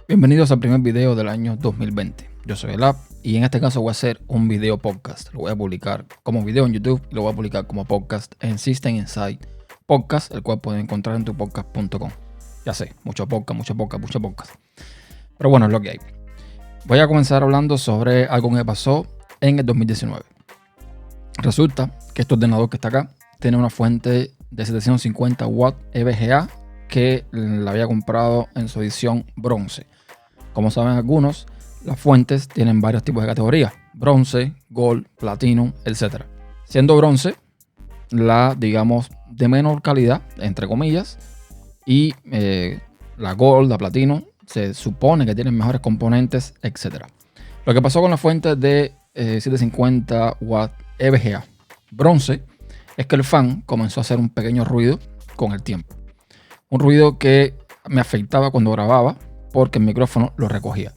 Bienvenidos al primer video del año 2020. Yo soy Elab y en este caso voy a hacer un video podcast. Lo voy a publicar como video en YouTube y lo voy a publicar como podcast en System Insight Podcast, el cual puedes encontrar en tupodcast.com. Ya sé, mucho podcast. Pero bueno, es lo que hay. Voy a comenzar hablando sobre algo que me pasó en el 2019. Resulta que este ordenador que está acá tiene una fuente de 750 watts EVGA que la había comprado en su edición bronce. Como saben algunos, las fuentes tienen varios tipos de categorías: bronce, gold, platinum, etc. Siendo bronce la, digamos, de menor calidad, entre comillas, y la gold, la platinum, se supone que tienen mejores componentes, etc. Lo que pasó con la fuente de 750 watts EVGA bronce es que el fan comenzó a hacer un pequeño ruido con el tiempo. Un ruido que me afectaba cuando grababa porque el micrófono lo recogía.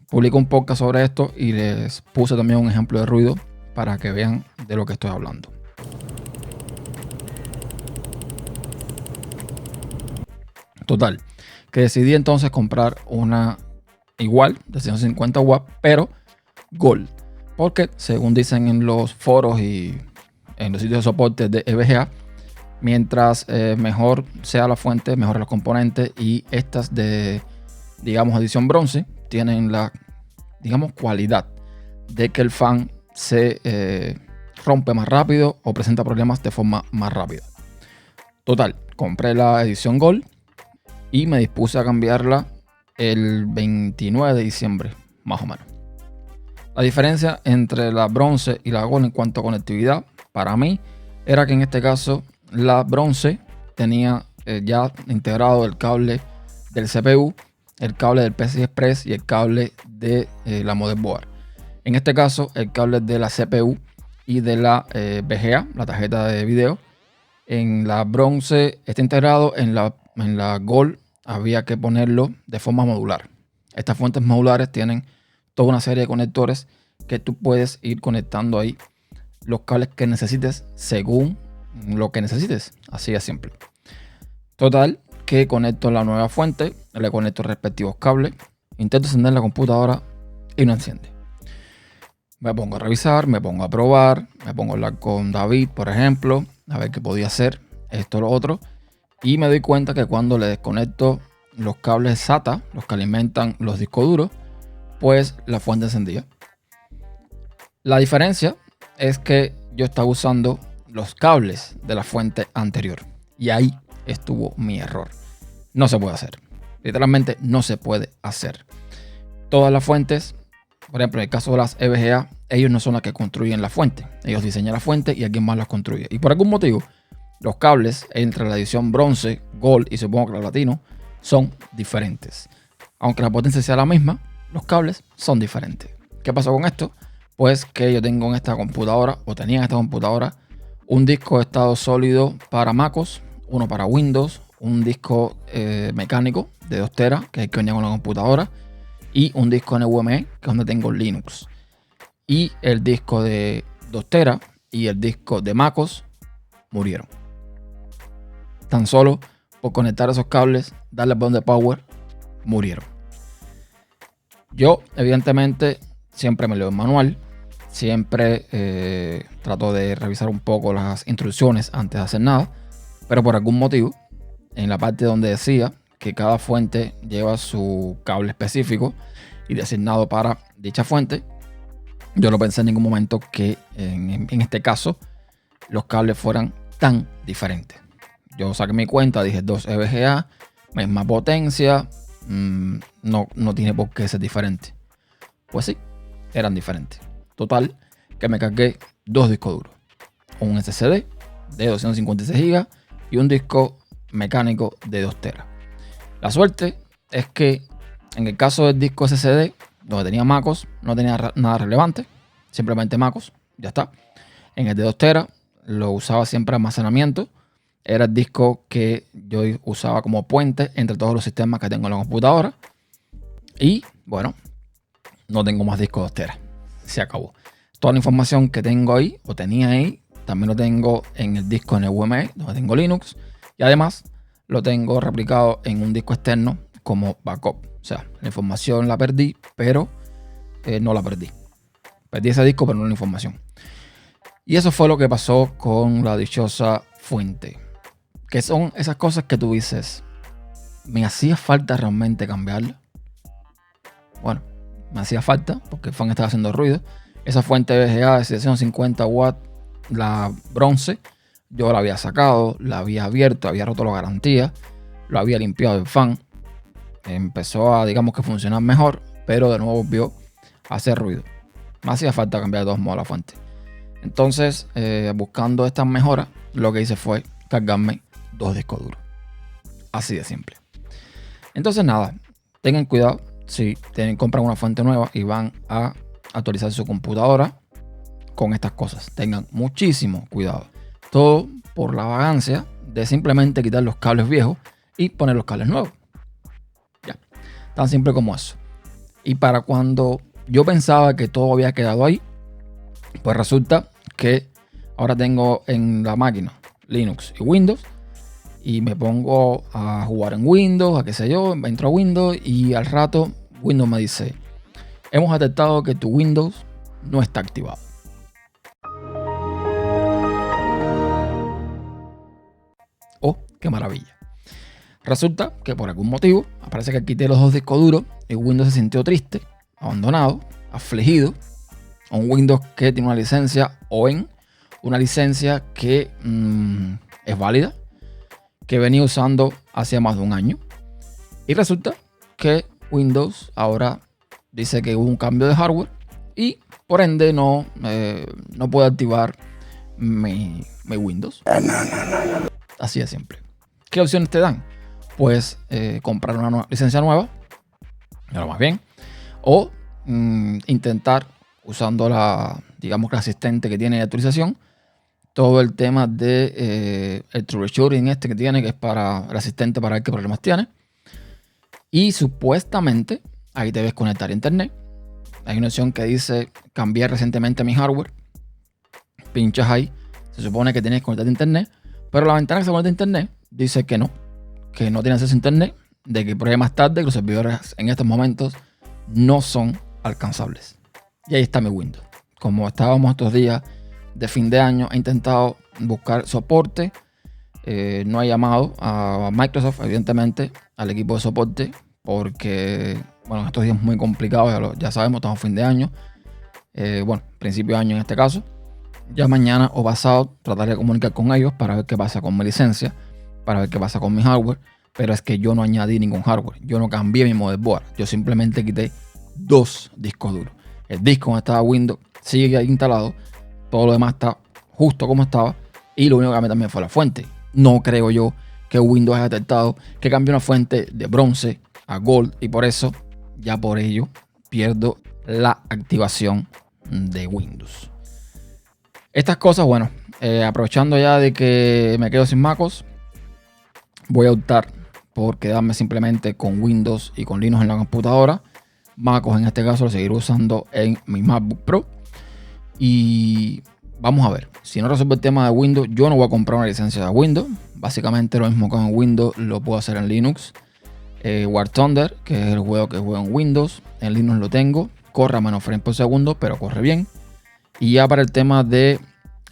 Publico un podcast sobre esto y les puse también un ejemplo de ruido para que vean de lo que estoy hablando. Total, que decidí entonces comprar una igual de 150 watts, pero gold. Porque según dicen en los foros y en los sitios de soporte de EVGA, mientras mejor sea la fuente, mejor los componentes, y estas de, digamos, edición bronce tienen la, digamos, cualidad de que el fan se rompe más rápido o presenta problemas de forma más rápida. Total, compré la edición gold y me dispuse a cambiarla el 29 de diciembre, más o menos. La diferencia entre la bronce y la gold en cuanto a conectividad, para mí, era que en este caso la bronce tenía ya integrado el cable del CPU, el cable del PCI Express y el cable de la motherboard. En este caso, el cable de la CPU y de la VGA, la tarjeta de video. En la bronce está integrado, en la gold había que ponerlo de forma modular. Estas fuentes modulares tienen toda una serie de conectores que tú puedes ir conectando ahí los cables que necesites según lo que necesites, así de simple. Total, que conecto la nueva fuente, le conecto los respectivos cables, intento encender la computadora y no enciende. Me pongo a revisar, me pongo a probar, me pongo a hablar con David, por ejemplo, a ver qué podía hacer, esto o lo otro, y me doy cuenta que cuando le desconecto los cables SATA, los que alimentan los discos duros, pues la fuente encendía. La diferencia es que yo estaba usando los cables de la fuente anterior y ahí estuvo mi error. No se puede hacer, literalmente no se puede hacer. Todas las fuentes, por ejemplo en el caso de las EVGA, ellos no son las que construyen la fuente, ellos diseñan la fuente y alguien más las construye, y por algún motivo los cables entre la edición bronce, gold y supongo que la platino son diferentes. Aunque la potencia sea la misma, los cables son diferentes. ¿Qué pasó con esto? Pues que yo tengo en esta computadora, o tenía en esta computadora, un disco de estado sólido para MacOS, uno para Windows, un disco mecánico de 2 teras, que es el que venía con la computadora, y un disco NVMe, que es donde tengo Linux. Y el disco de 2 teras y el disco de MacOS murieron. Tan solo por conectar esos cables, darle el botón de power, murieron. Yo, evidentemente, siempre me leo el manual. Siempre trato de revisar un poco las instrucciones antes de hacer nada, pero por algún motivo, en la parte donde decía que cada fuente lleva su cable específico y designado para dicha fuente, yo no pensé en ningún momento que en este caso los cables fueran tan diferentes. Yo saqué mi cuenta, dije 2 EVGA, misma potencia, no tiene por qué ser diferente. Pues sí, eran diferentes. Total, que me cargué 2 discos duros, un SSD de 256 GB y un disco mecánico de 2 teras. La suerte es que en el caso del disco SSD, donde tenía MacOS, no tenía nada relevante, simplemente MacOS, ya está. En el de 2 teras lo usaba siempre almacenamiento, era el disco que yo usaba como puente entre todos los sistemas que tengo en la computadora. Y bueno, no tengo más discos 2 teras. Se acabó. Toda la información que tengo ahí, o tenía ahí, también lo tengo en el disco NVMe, donde tengo Linux. Y además lo tengo replicado en un disco externo como backup. O sea, la información la perdí, pero no la perdí. Perdí ese disco, pero no la información. Y eso fue lo que pasó con la dichosa fuente. Que son esas cosas que tú dices, ¿me hacía falta realmente cambiarla? Bueno, me hacía falta porque el fan estaba haciendo ruido. Esa fuente VGA de 750 watts, la bronce, yo la había sacado, la había abierto, había roto la garantía, lo había limpiado el fan. Empezó a, digamos que funcionar mejor, pero de nuevo volvió a hacer ruido. Me hacía falta cambiar de todos modos la fuente. Entonces, buscando estas mejoras, lo que hice fue cargarme 2 discos duros. Así de simple. Entonces, nada, tengan cuidado si compran una fuente nueva y van a actualizar su computadora con estas cosas. Tengan muchísimo cuidado. Todo por la vagancia de simplemente quitar los cables viejos y poner los cables nuevos. Ya, tan simple como eso. Y para cuando yo pensaba que todo había quedado ahí, pues resulta que ahora tengo en la máquina Linux y Windows y me pongo a jugar en Windows, a qué sé yo, entro a Windows y al rato Windows me dice, hemos detectado que tu Windows no está activado. Oh, qué maravilla. Resulta que por algún motivo, parece que quité los 2 discos duros y Windows se sintió triste, abandonado, afligido. Un Windows que tiene una licencia OEN, una licencia que es válida, que venía usando hace más de un año. Y resulta que Windows ahora dice que hubo un cambio de hardware y por ende no puede activar mi Windows. Así de simple. ¿Qué opciones te dan? Pues comprar una licencia nueva, lo más bien, o intentar, usando digamos que asistente que tiene de actualización, todo el tema de el troubleshooting que tiene, que es para el asistente para ver qué problemas tiene. Y supuestamente ahí te ves conectar a internet. Hay una opción que dice cambiar recientemente mi hardware. Pinchas ahí. Se supone que tienes que conectar a internet. Pero la ventana que se conecta a internet dice que no tiene acceso a internet. De que por ahí más tarde que los servidores en estos momentos no son alcanzables. Y ahí está mi Windows. Como estábamos estos días de fin de año, he intentado buscar soporte. No he llamado a Microsoft, evidentemente, al equipo de soporte, porque, bueno, estos días muy complicados, ya sabemos, estamos fin de año. Bueno, principio de año en este caso. Ya mañana o pasado trataré de comunicar con ellos para ver qué pasa con mi licencia, para ver qué pasa con mi hardware. Pero es que yo no añadí ningún hardware. Yo no cambié mi motherboard. Yo simplemente quité 2 discos duros. El disco donde estaba Windows sigue ahí instalado. Todo lo demás está justo como estaba. Y lo único que cambié también fue la fuente. No creo yo que Windows haya detectado que cambié una fuente de bronce a gold. Y por eso, ya por ello, pierdo la activación de Windows. Estas cosas, bueno, aprovechando ya de que me quedo sin MacOS, voy a optar por quedarme simplemente con Windows y con Linux en la computadora. MacOS en este caso lo seguiré usando en mi MacBook Pro. Y vamos a ver, si no resuelve el tema de Windows, yo no voy a comprar una licencia de Windows. Básicamente lo mismo que en Windows lo puedo hacer en Linux. War Thunder, que es el juego que juego en Windows, en Linux lo tengo. Corre a menos frames por segundo, pero corre bien. Y ya para el tema de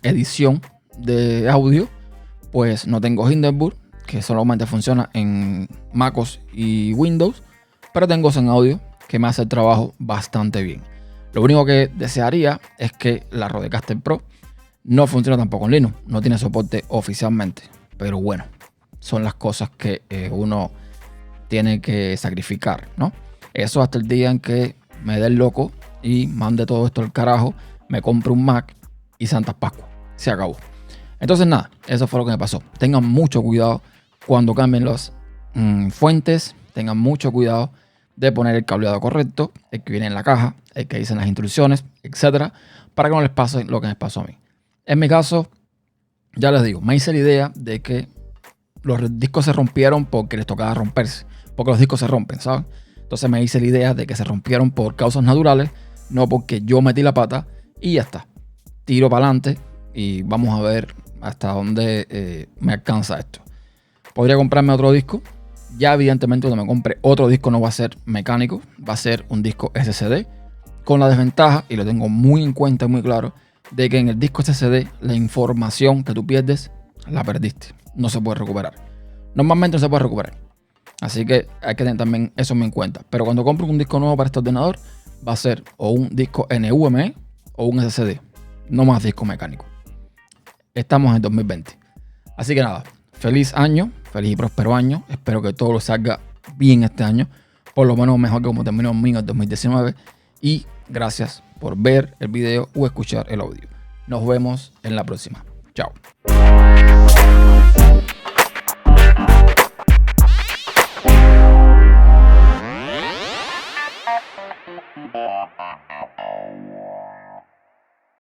edición de audio, pues no tengo Hindenburg, que solamente funciona en MacOS y Windows, pero tengo Zen Audio, que me hace el trabajo bastante bien. Lo único que desearía es que la Rodecaster Pro no funciona tampoco en Linux, no tiene soporte oficialmente, pero bueno, son las cosas que uno tiene que sacrificar, ¿no? Eso hasta el día en que me dé el loco y mande todo esto al carajo, me compre un Mac y Santas Pascuas, se acabó. Entonces nada, eso fue lo que me pasó. Tengan mucho cuidado cuando cambien las fuentes, tengan mucho cuidado de poner el cableado correcto, el que viene en la caja, el que dicen las instrucciones, etcétera, para que no les pase lo que me pasó a mí. En mi caso, ya les digo, me hice la idea de que los discos se rompieron porque les tocaba romperse, porque los discos se rompen, ¿saben? Entonces me hice la idea de que se rompieron por causas naturales, no porque yo metí la pata y ya está. Tiro para adelante y vamos a ver hasta dónde me alcanza esto. Podría comprarme otro disco. Ya evidentemente cuando me compre otro disco no va a ser mecánico, va a ser un disco SSD, con la desventaja, y lo tengo muy en cuenta, muy claro, de que en el disco SSD la información que tú pierdes la perdiste, no se puede recuperar. Normalmente no se puede recuperar, así que hay que tener también eso en cuenta. Pero cuando compro un disco nuevo para este ordenador, va a ser o un disco NVMe o un SSD, no más disco mecánico. Estamos en 2020, así que nada, feliz año, feliz y próspero año. Espero que todo lo salga bien este año, por lo menos mejor que como terminó el mío en 2019. Y gracias por ver el video o escuchar el audio. Nos vemos en la próxima. Chao.